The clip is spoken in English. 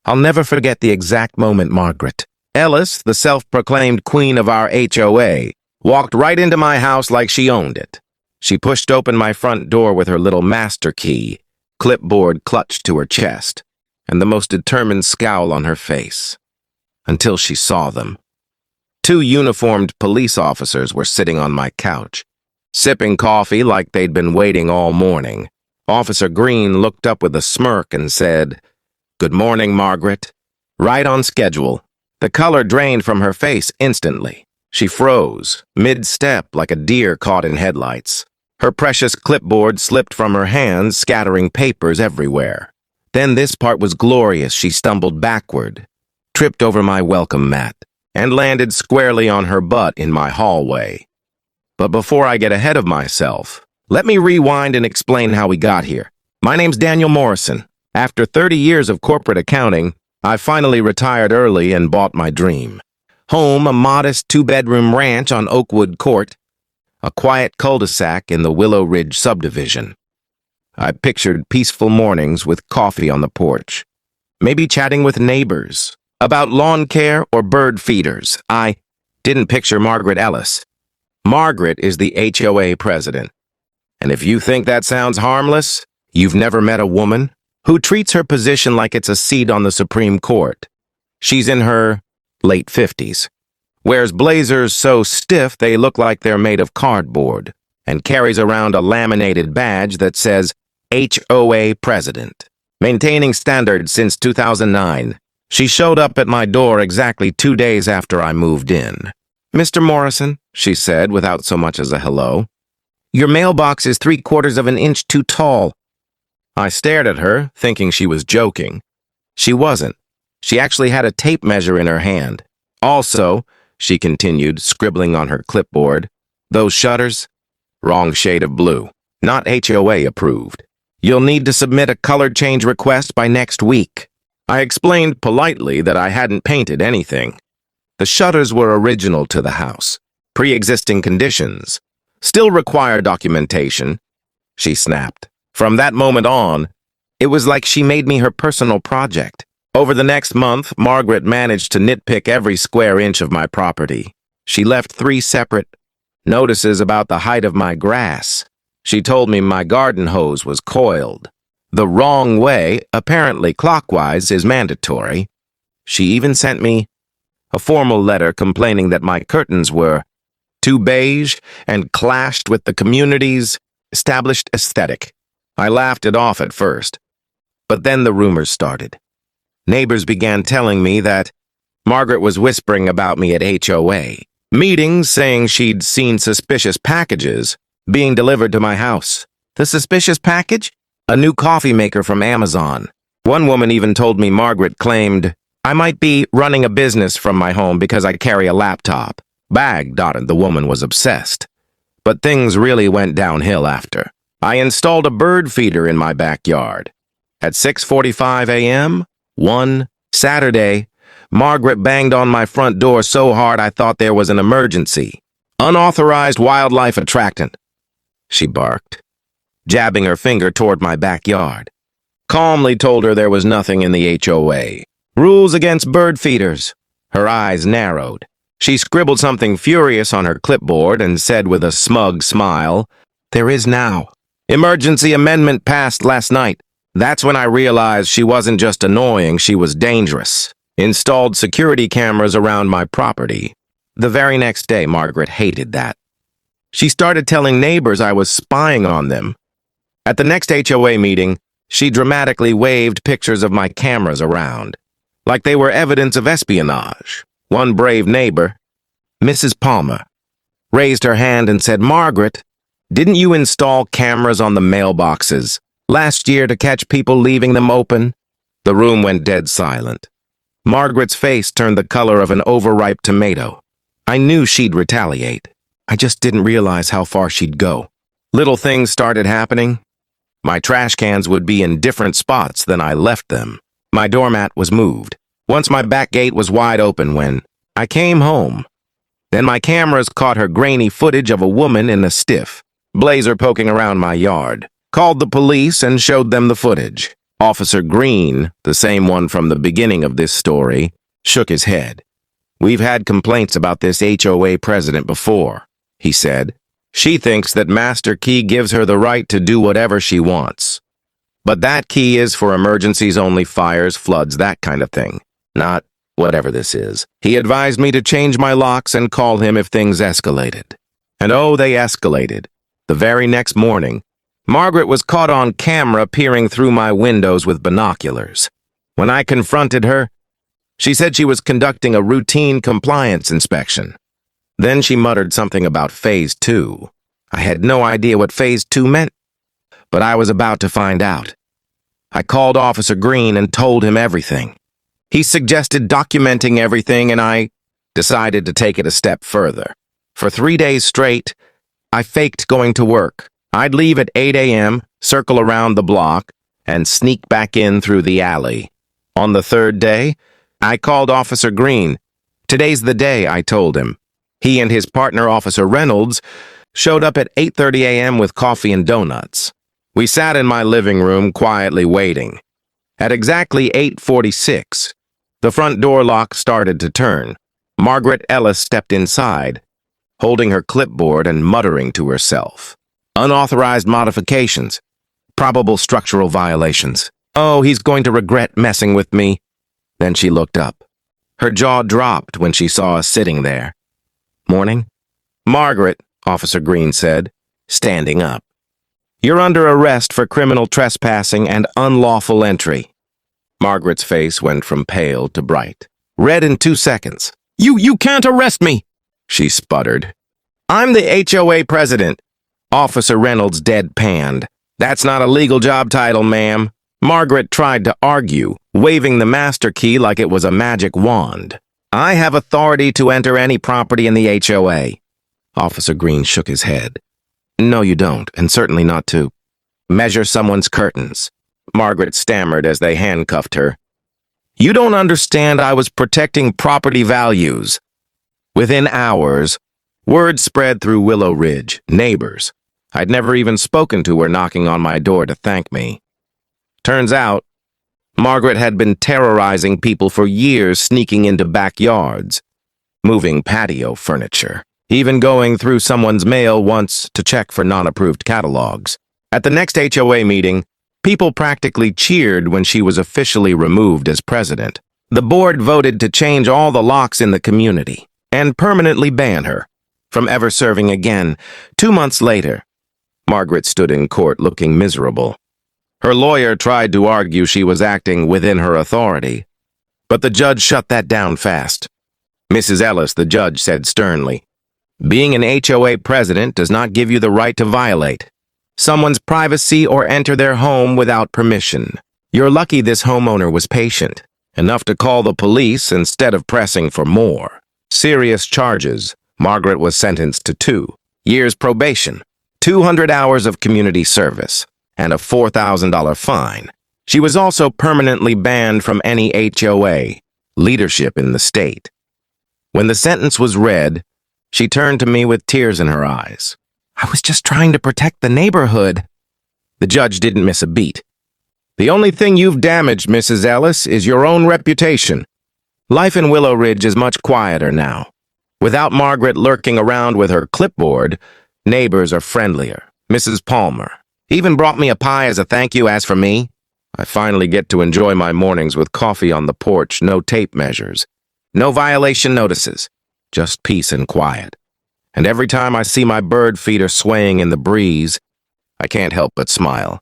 I'll never forget the exact moment Margaret Ellis, the self-proclaimed queen of our HOA, walked right into my house like she owned it. She pushed open my front door with her little master key, clipboard clutched to her chest, and the most determined scowl on her face. Until she saw them. 2 uniformed police officers were sitting on my couch, sipping coffee like they'd been waiting all morning. Officer Green looked up with a smirk and said, "Good morning, Margaret." Right on schedule. The color drained from her face instantly. She froze, mid-step like a deer caught in headlights. Her precious clipboard slipped from her hands, scattering papers everywhere. Then this part was glorious. She stumbled backward, tripped over my welcome mat, and landed squarely on her butt in my hallway. But before I get ahead of myself, let me rewind and explain how we got here. My name's Daniel Morrison. After 30 years of corporate accounting, I finally retired early and bought my dream. Home, a modest 2-bedroom ranch on Oakwood Court, a quiet cul-de-sac in the Willow Ridge subdivision. I pictured peaceful mornings with coffee on the porch, maybe chatting with neighbors about lawn care or bird feeders. I didn't picture Margaret Ellis. Margaret is the HOA president. And if you think that sounds harmless, you've never met a woman who treats her position like it's a seat on the Supreme Court. She's in her late 50s, wears blazers so stiff they look like they're made of cardboard, and carries around a laminated badge that says HOA President. Maintaining standards since 2009, she showed up at my door exactly 2 days after I moved in. "Mr. Morrison," she said without so much as a hello, "your mailbox is 3/4 of an inch too tall." I stared at her, thinking she was joking. She wasn't. She actually had a tape measure in her hand. "Also," she continued, scribbling on her clipboard, "those shutters? Wrong shade of blue. Not HOA approved. You'll need to submit a color change request by next week." I explained politely that I hadn't painted anything. The shutters were original to the house. Pre-existing conditions. Still require documentation. She snapped. From that moment on, it was like she made me her personal project. Over the next month, Margaret managed to nitpick every square inch of my property. She left 3 separate notices about the height of my grass. She told me my garden hose was coiled. The wrong way, apparently clockwise, is mandatory. She even sent me a formal letter complaining that my curtains were too beige and clashed with the community's established aesthetic. I laughed it off at first, but then the rumors started. Neighbors began telling me that Margaret was whispering about me at HOA meetings, saying she'd seen suspicious packages being delivered to my house. The suspicious package? A new coffee maker from Amazon. One woman even told me Margaret claimed I might be running a business from my home because I carry a laptop. The woman was obsessed. But things really went downhill after. I installed a bird feeder in my backyard. At 6:45 a.m., one Saturday, Margaret banged on my front door so hard I thought there was an emergency. "Unauthorized wildlife attractant," she barked, jabbing her finger toward my backyard. Calmly told her there was nothing in the HOA. Rules against bird feeders. Her eyes narrowed. She scribbled something furious on her clipboard and said with a smug smile, "There is now. Emergency amendment passed last night." That's when I realized she wasn't just annoying, she was dangerous. Installed security cameras around my property. The very next day, Margaret hated that. She started telling neighbors I was spying on them. At the next HOA meeting, she dramatically waved pictures of my cameras around, like they were evidence of espionage. One brave neighbor, Mrs. Palmer, raised her hand and said, "Margaret, didn't you install cameras on the mailboxes last year to catch people leaving them open?" The room went dead silent. Margaret's face turned the color of an overripe tomato. I knew she'd retaliate. I just didn't realize how far she'd go. Little things started happening. My trash cans would be in different spots than I left them. My doormat was moved. Once my back gate was wide open when I came home. Then my cameras caught her grainy footage of a woman in a stiff blazer poking around my yard. Called the police and showed them the footage. Officer Green, the same one from the beginning of this story, shook his head. "We've had complaints about this HOA president before," he said. "She thinks that Master Key gives her the right to do whatever she wants. But that key is for emergencies only, fires, floods, that kind of thing. Not whatever this is. He advised me to change my locks and call him if things escalated." And oh, they escalated. The very next morning, Margaret was caught on camera peering through my windows with binoculars. When I confronted her, she said she was conducting a routine compliance inspection. Then she muttered something about Phase 2. I had no idea what Phase 2 meant, but I was about to find out. I called Officer Green and told him everything. He suggested documenting everything, and I decided to take it a step further. For 3 days straight, I faked going to work. I'd leave at 8 a.m., circle around the block, and sneak back in through the alley. On the third day, I called Officer Green. "Today's the day," I told him. He and his partner, Officer Reynolds, showed up at 8:30 a.m. with coffee and donuts. We sat in my living room quietly waiting. At exactly 8:46, the front door lock started to turn. Margaret Ellis stepped inside, holding her clipboard and muttering to herself. "Unauthorized modifications. Probable structural violations. Oh, he's going to regret messing with me." Then she looked up. Her jaw dropped when she saw us sitting there. "Morning?" "Margaret," Officer Green said, standing up. "You're under arrest for criminal trespassing and unlawful entry." Margaret's face went from pale to bright. "Red in 2 seconds. You can't arrest me," she sputtered. "I'm the HOA president." Officer Reynolds deadpanned. "That's not a legal job title, ma'am." Margaret tried to argue, waving the master key like it was a magic wand. "I have authority to enter any property in the HOA." Officer Green shook his head. "No, you don't, and certainly not to measure someone's curtains." Margaret stammered as they handcuffed her. "You don't understand. I was protecting property values." Within hours, word spread through Willow Ridge. Neighbors. I'd never even spoken to her knocking on my door to thank me. Turns out, Margaret had been terrorizing people for years, sneaking into backyards, moving patio furniture, even going through someone's mail once to check for non-approved catalogs. At the next HOA meeting, people practically cheered when she was officially removed as president. The board voted to change all the locks in the community and permanently ban her from ever serving again. 2 months later, Margaret stood in court looking miserable. Her lawyer tried to argue she was acting within her authority, but the judge shut that down fast. "Mrs. Ellis," the judge said sternly, "being an HOA president does not give you the right to violate someone's privacy or enter their home without permission. You're lucky this homeowner was patient enough to call the police instead of pressing for more serious charges." Margaret was sentenced to 2 years probation, 200 hours of community service, and a $4,000 fine. She was also permanently banned from any HOA leadership in the state. When the sentence was read, she turned to me with tears in her eyes. "I was just trying to protect the neighborhood." The judge didn't miss a beat. "The only thing you've damaged, Mrs. Ellis, is your own reputation. Life in Willow Ridge is much quieter now. Without Margaret lurking around with her clipboard, neighbors are friendlier. Mrs. Palmer even brought me a pie as a thank you. As for me, I finally get to enjoy my mornings with coffee on the porch, no tape measures, no violation notices, just peace and quiet. And every time I see my bird feeder swaying in the breeze, I can't help but smile.